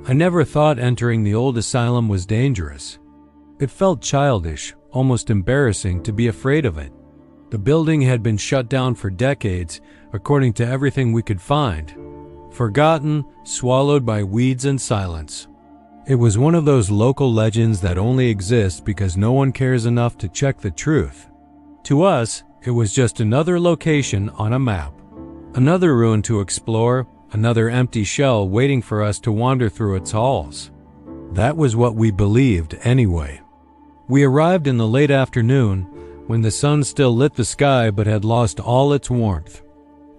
I never thought entering the old asylum was dangerous. It felt childish, almost embarrassing to be afraid of it. The building had been shut down for decades, according to everything we could find. Forgotten, swallowed by weeds and silence. It was one of those local legends that only exist because no one cares enough to check the truth. To us, it was just another location on a map. Another ruin to explore, another empty shell waiting for us to wander through its halls. That was what we believed anyway. We arrived in the late afternoon, when the sun still lit the sky but had lost all its warmth.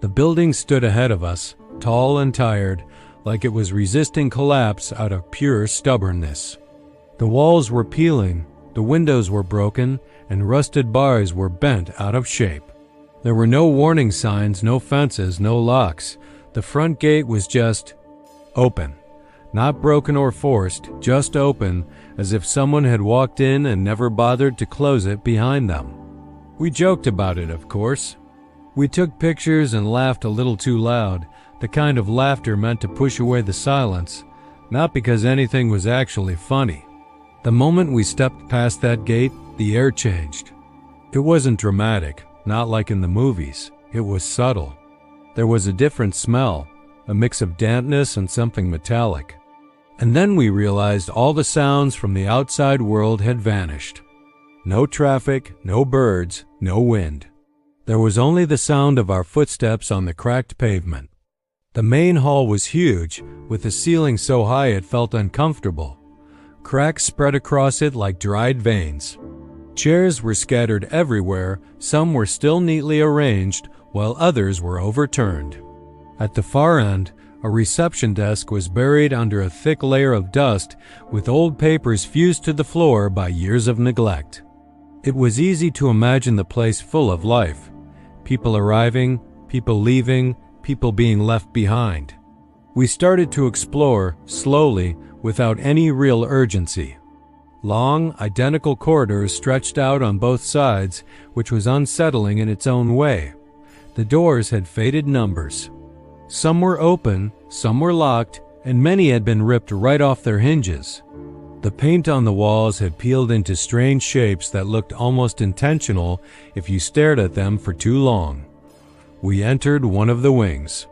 The building stood ahead of us, tall and tired, like it was resisting collapse out of pure stubbornness. The walls were peeling, the windows were broken, and rusted bars were bent out of shape. There were no warning signs, no fences, no locks. The front gate was just open. Not broken or forced, just open, as if someone had walked in and never bothered to close it behind them. We joked about it, of course. We took pictures and laughed a little too loud, the kind of laughter meant to push away the silence, not because anything was actually funny. The moment we stepped past that gate, the air changed. It wasn't dramatic, not like in the movies. It was subtle. There was a different smell, a mix of dampness and something metallic. And then we realized all the sounds from the outside world had vanished. No traffic, no birds, no wind. There was only the sound of our footsteps on the cracked pavement. The main hall was huge, with the ceiling so high it felt uncomfortable. Cracks spread across it like dried veins. Chairs were scattered everywhere, some were still neatly arranged, while others were overturned. At the far end, a reception desk was buried under a thick layer of dust, with old papers fused to the floor by years of neglect. It was easy to imagine the place full of life. People arriving, people leaving, people being left behind. We started to explore, slowly, without any real urgency. Long, identical corridors stretched out on both sides, which was unsettling in its own way. The doors had faded numbers. Some were open, some were locked, and many had been ripped right off their hinges. The paint on the walls had peeled into strange shapes that looked almost intentional if you stared at them for too long. We entered one of the wings.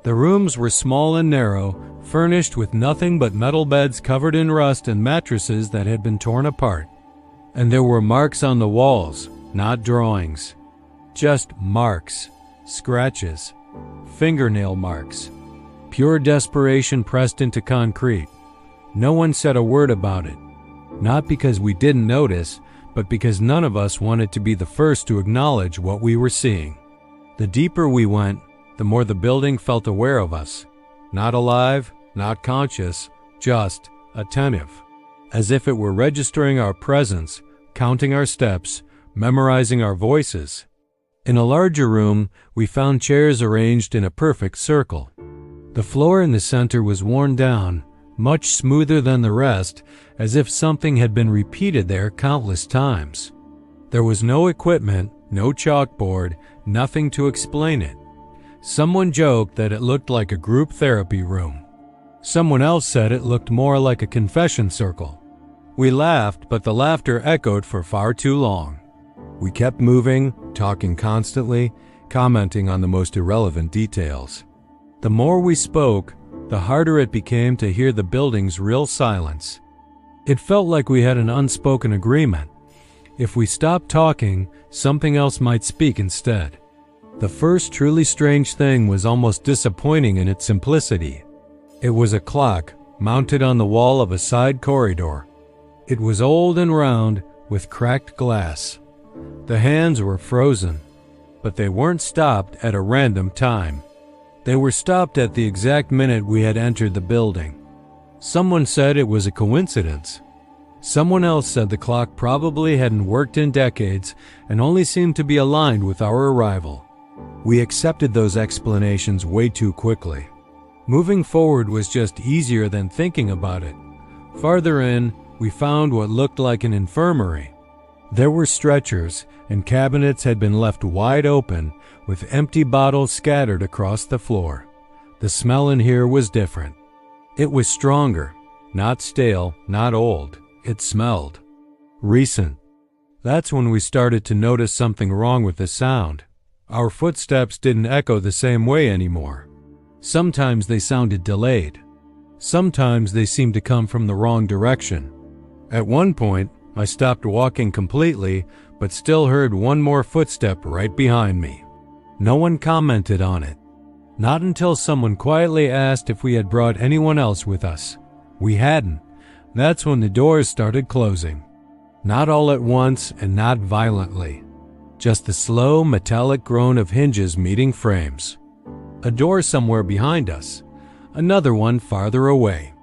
The rooms were small and narrow, furnished with nothing but metal beds covered in rust and mattresses that had been torn apart. And there were marks on the walls, not drawings. Just marks, scratches, fingernail marks. Pure desperation pressed into concrete. No one said a word about it. Not because we didn't notice, but because none of us wanted to be the first to acknowledge what we were seeing. The deeper we went, the more the building felt aware of us. Not alive, not conscious, just attentive. As if it were registering our presence, counting our steps, memorizing our voices. In a larger room, we found chairs arranged in a perfect circle. The floor in the center was worn down, much smoother than the rest, as if something had been repeated there countless times. There was no equipment, no chalkboard, nothing to explain it. Someone joked that it looked like a group therapy room. Someone else said it looked more like a confession circle. We laughed, but the laughter echoed for far too long. We kept moving, talking constantly, commenting on the most irrelevant details. The more we spoke, the harder it became to hear the building's real silence. It felt like we had an unspoken agreement. If we stopped talking, something else might speak instead. The first truly strange thing was almost disappointing in its simplicity. It was a clock mounted on the wall of a side corridor. It was old and round, with cracked glass. The hands were frozen, but they weren't stopped at a random time. They were stopped at the exact minute we had entered the building. Someone said it was a coincidence. Someone else said the clock probably hadn't worked in decades and only seemed to be aligned with our arrival. We accepted those explanations way too quickly. Moving forward was just easier than thinking about it. Farther in, we found what looked like an infirmary. There were stretchers, and cabinets had been left wide open, with empty bottles scattered across the floor. The smell in here was different. It was stronger, not stale, not old. It smelled recent. That's when we started to notice something wrong with the sound. Our footsteps didn't echo the same way anymore. Sometimes they sounded delayed. Sometimes they seemed to come from the wrong direction. At one point, I stopped walking completely, but still heard one more footstep right behind me. No one commented on it. Not until someone quietly asked if we had brought anyone else with us. We hadn't. That's when the doors started closing. Not all at once and not violently. Just the slow, metallic groan of hinges meeting frames. A door somewhere behind us. Another one farther away.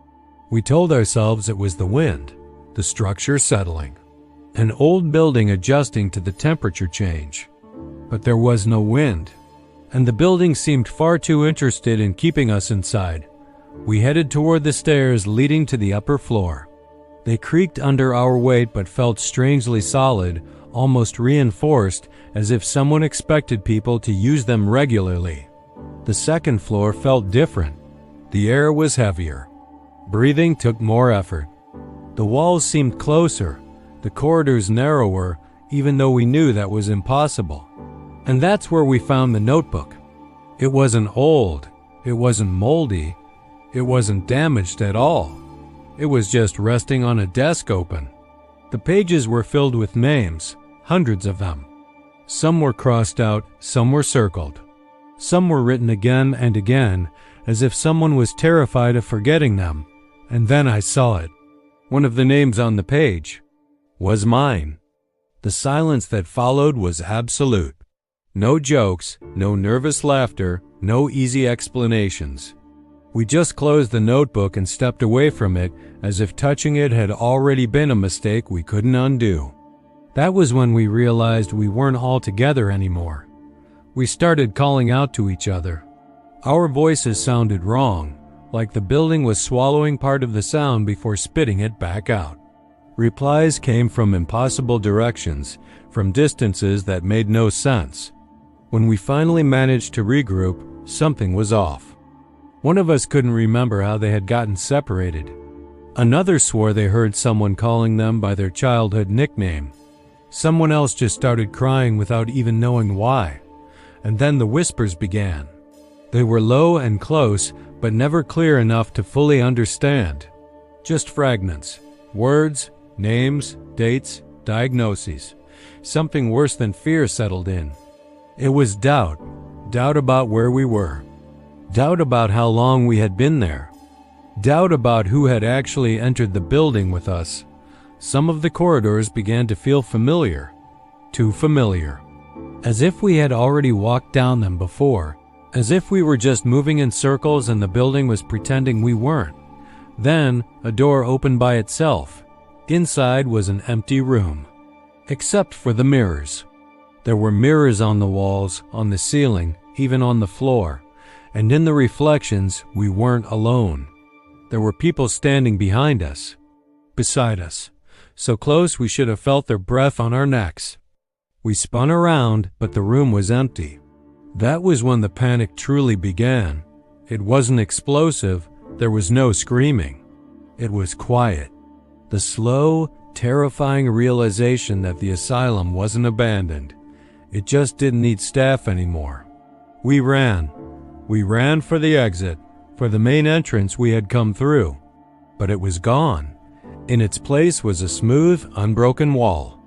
We told ourselves it was the wind, the structure settling, an old building adjusting to the temperature change. But there was no wind, and the building seemed far too interested in keeping us inside. We headed toward the stairs leading to the upper floor. They creaked under our weight but felt strangely solid, almost reinforced, as if someone expected people to use them regularly. The second floor felt different. The air was heavier. Breathing took more effort. The walls seemed closer, the corridors narrower, even though we knew that was impossible. And that's where we found the notebook. It wasn't old, it wasn't moldy, it wasn't damaged at all. It was just resting on a desk open. The pages were filled with names, hundreds of them. Some were crossed out, some were circled. Some were written again and again, as if someone was terrified of forgetting them. And then I saw it. One of the names on the page was mine. The silence that followed was absolute. No jokes, no nervous laughter, no easy explanations. We just closed the notebook and stepped away from it as if touching it had already been a mistake we couldn't undo. That was when we realized we weren't all together anymore. We started calling out to each other. Our voices sounded wrong, like the building was swallowing part of the sound before spitting it back out. Replies came from impossible directions, from distances that made no sense. When we finally managed to regroup, something was off. One of us couldn't remember how they had gotten separated. Another swore they heard someone calling them by their childhood nickname. Someone else just started crying without even knowing why. And then the whispers began. They were low and close, but never clear enough to fully understand. Just fragments. Words, names, dates, diagnoses. Something worse than fear settled in. It was doubt. Doubt about where we were. Doubt about how long we had been there. Doubt about who had actually entered the building with us. Some of the corridors began to feel familiar. Too familiar. As if we had already walked down them before. As if we were just moving in circles and the building was pretending we weren't. Then, a door opened by itself. Inside was an empty room. Except for the mirrors. There were mirrors on the walls, on the ceiling, even on the floor. And in the reflections, we weren't alone. There were people standing behind us, beside us, so close we should have felt their breath on our necks. We spun around, but the room was empty. That was when the panic truly began. It wasn't explosive, there was no screaming. It was quiet. The slow, terrifying realization that the asylum wasn't abandoned. It just didn't need staff anymore. We ran. We ran for the exit, for the main entrance we had come through. But it was gone. In its place was a smooth, unbroken wall.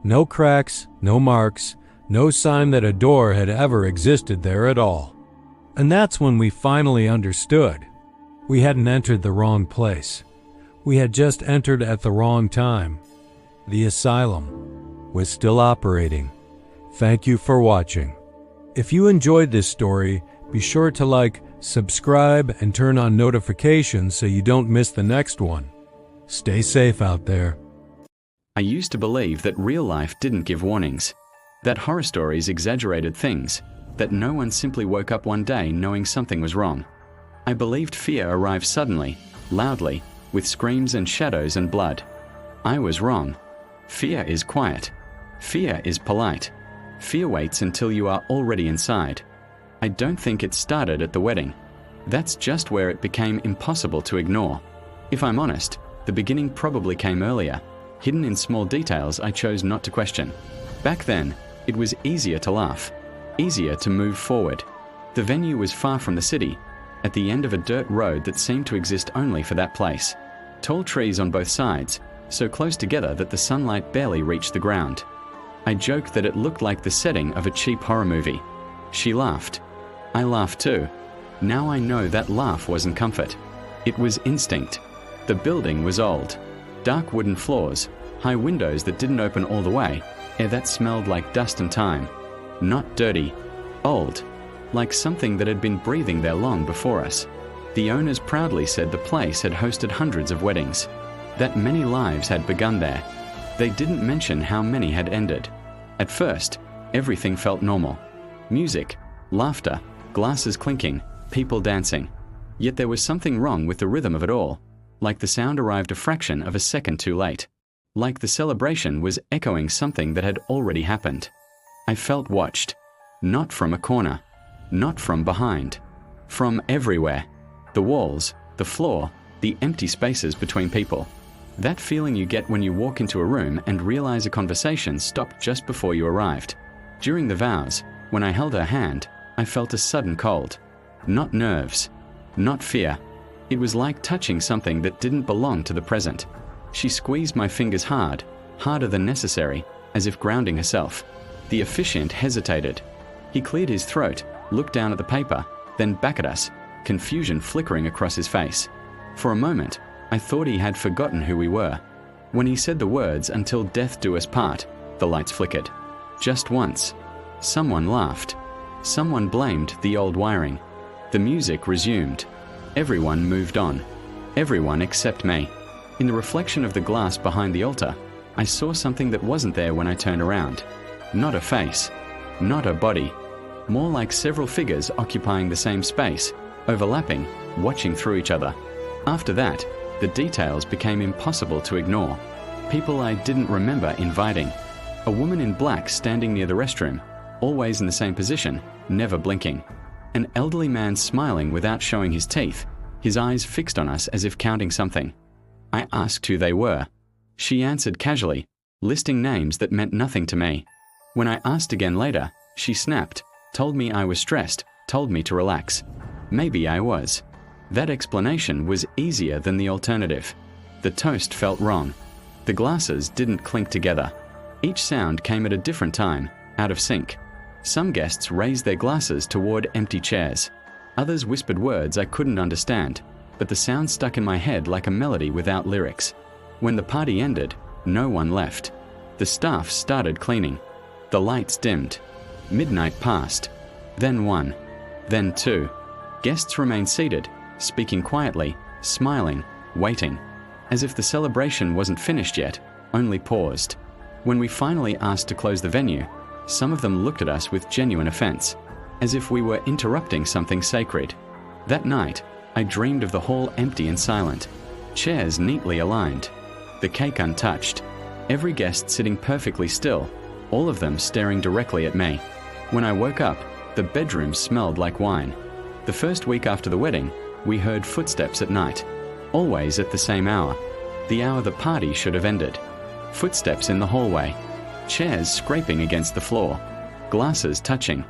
No cracks, no marks, no sign that a door had ever existed there at all. And that's when we finally understood. We hadn't entered the wrong place. We had just entered at the wrong time. The asylum was still operating. Thank you for watching. If you enjoyed this story, be sure to like, subscribe, and turn on notifications so you don't miss the next one. Stay safe out there. I used to believe that real life didn't give warnings, that horror stories exaggerated things, that no one simply woke up one day knowing something was wrong. I believed fear arrived suddenly, loudly, with screams and shadows and blood. I was wrong. Fear is quiet. Fear is polite. Fear waits until you are already inside. I don't think it started at the wedding. That's just where it became impossible to ignore. If I'm honest, the beginning probably came earlier, hidden in small details I chose not to question. Back then, it was easier to laugh, easier to move forward. The venue was far from the city, at the end of a dirt road that seemed to exist only for that place. Tall trees on both sides, so close together that the sunlight barely reached the ground. I joked that it looked like the setting of a cheap horror movie. She laughed. I laughed too. Now I know that laugh wasn't comfort. It was instinct. The building was old. Dark wooden floors, high windows that didn't open all the way, air that smelled like dust and time. Not dirty. Old. Like something that had been breathing there long before us. The owners proudly said the place had hosted hundreds of weddings. That many lives had begun there. They didn't mention how many had ended. At first, everything felt normal. Music, laughter, glasses clinking, people dancing. Yet there was something wrong with the rhythm of it all, like the sound arrived a fraction of a second too late. Like the celebration was echoing something that had already happened. I felt watched. Not from a corner. Not from behind. From everywhere. The walls, the floor, the empty spaces between people. That feeling you get when you walk into a room and realize a conversation stopped just before you arrived. During the vows, when I held her hand, I felt a sudden cold. Not nerves. Not fear. It was like touching something that didn't belong to the present. She squeezed my fingers hard, harder than necessary, as if grounding herself. The officiant hesitated. He cleared his throat, looked down at the paper, then back at us, confusion flickering across his face. For a moment, I thought he had forgotten who we were. When he said the words, "Until death do us part," the lights flickered. Just once. Someone laughed. Someone blamed the old wiring. The music resumed. Everyone moved on. Everyone except me. In the reflection of the glass behind the altar, I saw something that wasn't there when I turned around. Not a face. Not a body. More like several figures occupying the same space, overlapping, watching through each other. After that, the details became impossible to ignore. People I didn't remember inviting. A woman in black standing near the restroom, always in the same position, never blinking. An elderly man smiling without showing his teeth, his eyes fixed on us as if counting something. I asked who they were. She answered casually, listing names that meant nothing to me. When I asked again later, she snapped, told me I was stressed, told me to relax. Maybe I was. That explanation was easier than the alternative. The toast felt wrong. The glasses didn't clink together. Each sound came at a different time, out of sync. Some guests raised their glasses toward empty chairs. Others whispered words I couldn't understand, but the sound stuck in my head like a melody without lyrics. When the party ended, no one left. The staff started cleaning. The lights dimmed. Midnight passed. Then 1. Then 2. Guests remained seated, speaking quietly, smiling, waiting. As if the celebration wasn't finished yet, only paused. When we finally asked to close the venue, some of them looked at us with genuine offense, as if we were interrupting something sacred. That night, I dreamed of the hall empty and silent, chairs neatly aligned, the cake untouched, every guest sitting perfectly still, all of them staring directly at me. When I woke up, the bedroom smelled like wine. The first week after the wedding, we heard footsteps at night, always at the same hour, the hour the party should have ended. Footsteps in the hallway, chairs scraping against the floor, glasses touching.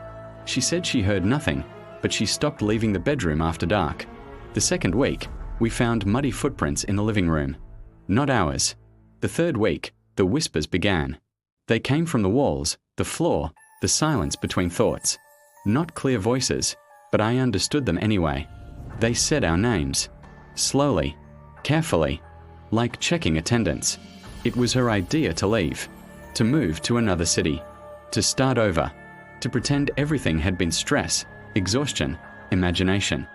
She said she heard nothing, but she stopped leaving the bedroom after dark. The second week, we found muddy footprints in the living room. Not ours. The third week, the whispers began. They came from the walls, the floor, the silence between thoughts. Not clear voices, but I understood them anyway. They said our names. Slowly, carefully, like checking attendance. It was her idea to leave, to move to another city, to start over, to pretend everything had been stress, exhaustion, imagination.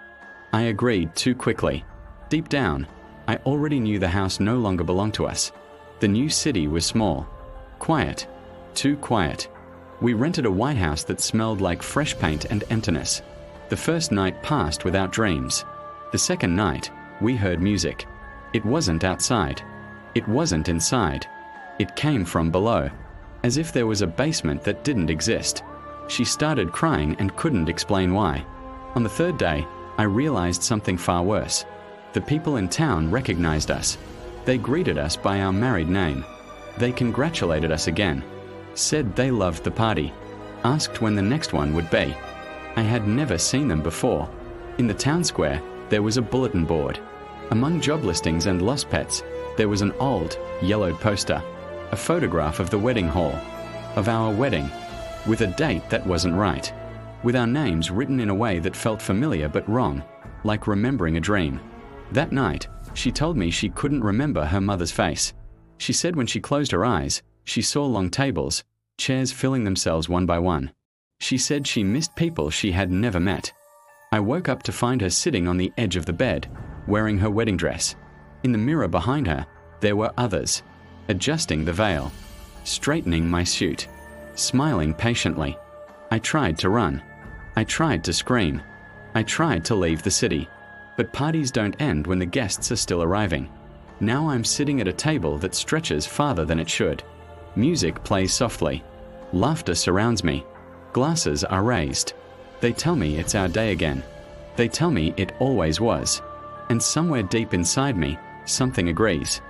I agreed too quickly. Deep down, I already knew the house no longer belonged to us. The new city was small, quiet, too quiet. We rented a white house that smelled like fresh paint and emptiness. The first night passed without dreams. The second night, we heard music. It wasn't outside. It wasn't inside. It came from below, as if there was a basement that didn't exist. She started crying and couldn't explain why. On the third day, I realized something far worse. The people in town recognized us. They greeted us by our married name. They congratulated us again, said they loved the party, asked when the next one would be. I had never seen them before. In the town square, there was a bulletin board. Among job listings and lost pets, there was an old, yellowed poster, a photograph of the wedding hall, of our wedding, with a date that wasn't right, with our names written in a way that felt familiar but wrong, like remembering a dream. That night, she told me she couldn't remember her mother's face. She said when she closed her eyes, she saw long tables, chairs filling themselves one by one. She said she missed people she had never met. I woke up to find her sitting on the edge of the bed, wearing her wedding dress. In the mirror behind her, there were others, adjusting the veil, straightening my suit, smiling patiently. I tried to run. I tried to scream. I tried to leave the city. But parties don't end when the guests are still arriving. Now I'm sitting at a table that stretches farther than it should. Music plays softly. Laughter surrounds me. Glasses are raised. They tell me it's our day again. They tell me it always was. And somewhere deep inside me, something agrees.